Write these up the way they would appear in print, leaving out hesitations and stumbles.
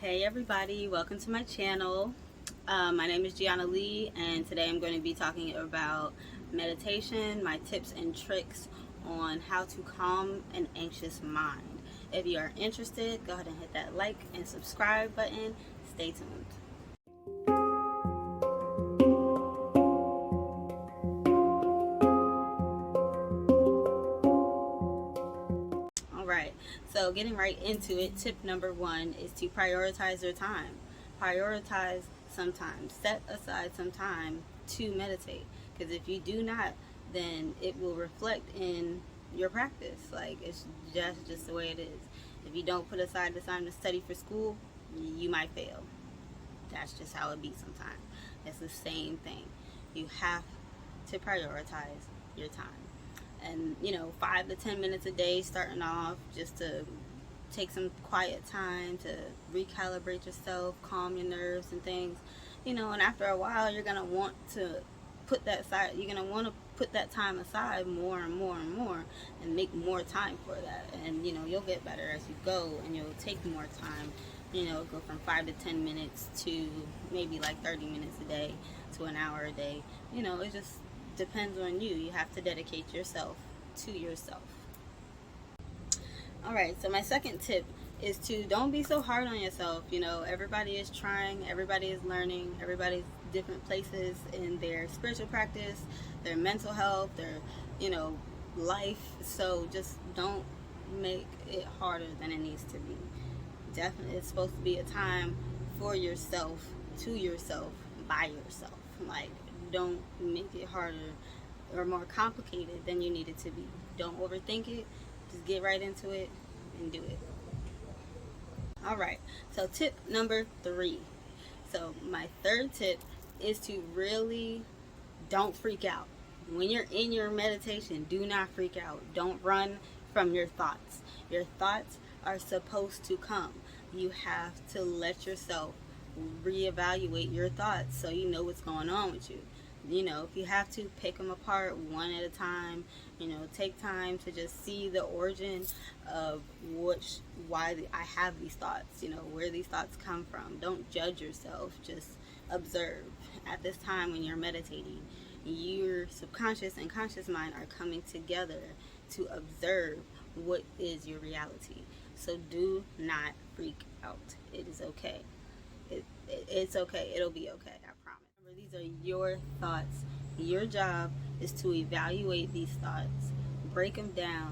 Hey everybody, welcome to my channel. My name is Gianna Lee, and today I'm going to be talking about meditation, my tips and tricks on how to calm an anxious mind. If you are interested, go ahead and hit that like and subscribe button. Stay tuned. Alright, so getting right into it, tip number one is to prioritize your time. Prioritize some time. Set aside some time to meditate. Because if you do not, then it will reflect in your practice. Like, it's just the way it is. If you don't put aside the time to study for school, you might fail. That's just how it be sometimes. It's the same thing. You have to prioritize your time. And 5 to 10 minutes a day starting off, just to take some quiet time to recalibrate yourself, calm your nerves and things. And after a while you're gonna want to put that aside. You're gonna want to put that time aside more and more and more, and make more time for that. And you'll get better as you go, and you'll take more time. Go from 5 to 10 minutes to maybe like 30 minutes a day to an hour a day. It just depends on you. You have to dedicate yourself to yourself. Alright, so my second tip is to don't be so hard on yourself. Everybody is trying, everybody is learning, everybody's different places in their spiritual practice, their mental health, their life. So just don't make it harder than it needs to be. Definitely, it's supposed to be a time for yourself, to yourself, by yourself. Like, don't make it harder or more complicated than you need it to be. Don't overthink it. Just get right into it and do it. Alright, so tip number 3. So my third tip is to really don't freak out. When you're in your meditation, do not freak out. Don't run from your thoughts. Your thoughts are supposed to come. You have to let yourself reevaluate your thoughts so you know what's going on with you. If you have to, pick them apart one at a time. Take time to just see the origin of why I have these thoughts, where these thoughts come from. Don't judge yourself, just observe. At this time when you're meditating, your subconscious and conscious mind are coming together to observe what is your reality. So do not freak out. It is okay. It's okay. It'll be okay. I promise. Remember, these are your thoughts. Your job is to evaluate these thoughts, break them down,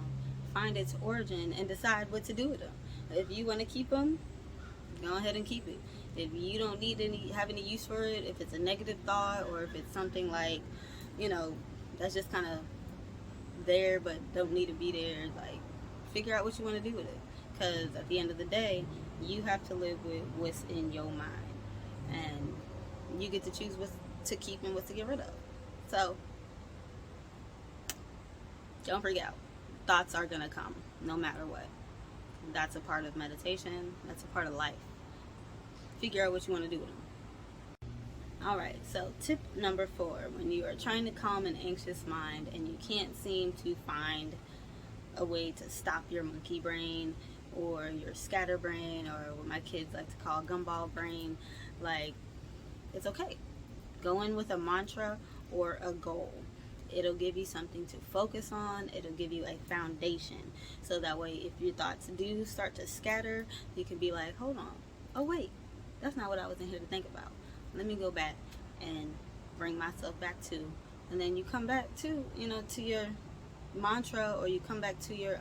find its origin, and decide what to do with them. If you want to keep them, go ahead and keep it. If you don't have any use for it, if it's a negative thought, or if it's something like, that's just kind of there but don't need to be there, like, figure out what you want to do with it. Because at the end of the day, you have to live with what's in your mind, and you get to choose what to keep and what to get rid of. So don't freak out. Thoughts are gonna come no matter what. That's a part of meditation. That's a part of life. Figure out what you want to do with them. Alright, so tip number 4. When you are trying to calm an anxious mind and you can't seem to find a way to stop your monkey brain or your scatterbrain, or what my kids like to call gumball brain, like, it's okay. Go in with a mantra or a goal. It'll give you something to focus on. It'll give you a foundation, so that way if your thoughts do start to scatter, you can be like, hold on, oh wait, that's not what I was in here to think about. Let me go back and bring myself back to, and then you come back to to your mantra, or you come back to your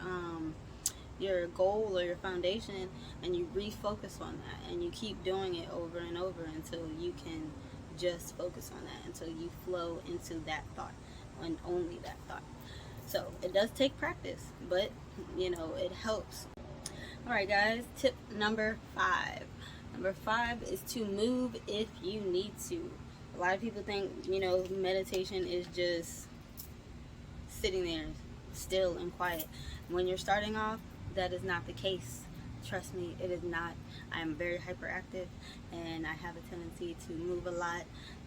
goal or your foundation, and you refocus on that, and you keep doing it over and over until you can just focus on that, until you flow into that thought and only that thought. So it does take practice, but it helps. Alright guys, tip number 5. Number 5 is to move if you need to. A lot of people think meditation is just sitting there still and quiet. When you're starting off, that is not the case. Trust me, it is not. I am very hyperactive, and I have a tendency to move a lot.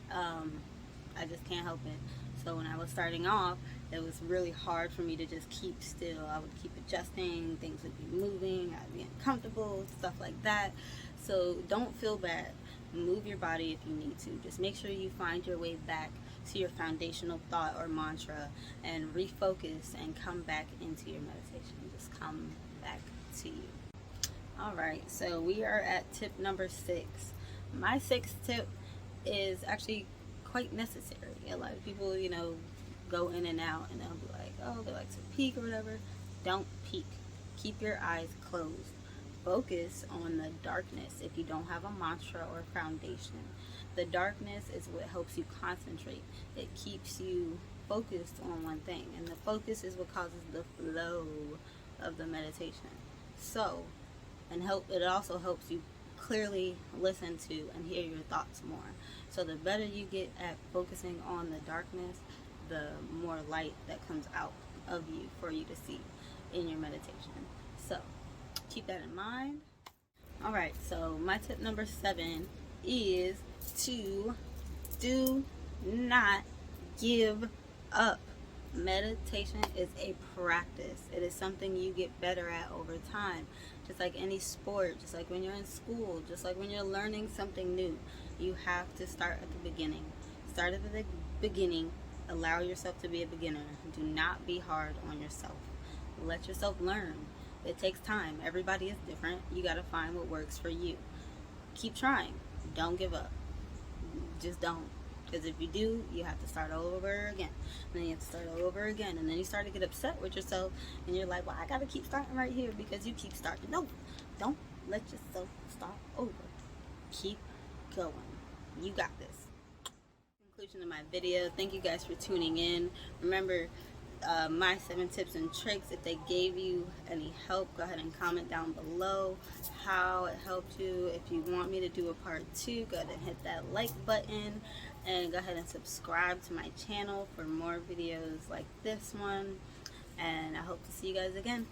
I just can't help it. So when I was starting off, It was really hard for me to just keep still. I would keep adjusting, things would be moving, I'd be uncomfortable, stuff like that. So don't feel bad. Move your body if you need to. Just make sure you find your way back to your foundational thought or mantra and refocus and come back into your meditation. Just come back to you. All right, so we are at tip number 6. My 6th tip is actually quite necessary. A lot of people, go in and out and they'll be like, oh, they like to peek or whatever. Don't peek. Keep your eyes closed. Focus on the darkness if you don't have a mantra or foundation. The darkness is what helps you concentrate. It keeps you focused on one thing, and the focus is what causes the flow of the meditation. So, it also helps you clearly listen to and hear your thoughts more. So the better you get at focusing on the darkness, the more light that comes out of you for you to see in your meditation. So keep that in mind. All right, so my tip number 7 is to do not give up. Meditation is a practice. It is something you get better at over time. Just like any sport, just like when you're in school, just like when you're learning something new, you have to start at the beginning. Start at the beginning. Allow yourself to be a beginner. Do not be hard on yourself. Let yourself learn. It takes time. Everybody is different. You got to find what works for you. Keep trying. Don't give up. Just don't. Because if you do, you have to start all over again. And then you have to start all over again. And then you start to get upset with yourself. And you're like, well, I got to keep starting right here because you keep starting. No, don't let yourself start over. Keep going. You got this. Conclusion of my video. Thank you guys for tuning in. Remember, my 7 tips and tricks. If they gave you any help, go ahead and comment down below how it helped you. If you want me to do a part 2, go ahead and hit that like button and go ahead and subscribe to my channel for more videos like this one, and I hope to see you guys again.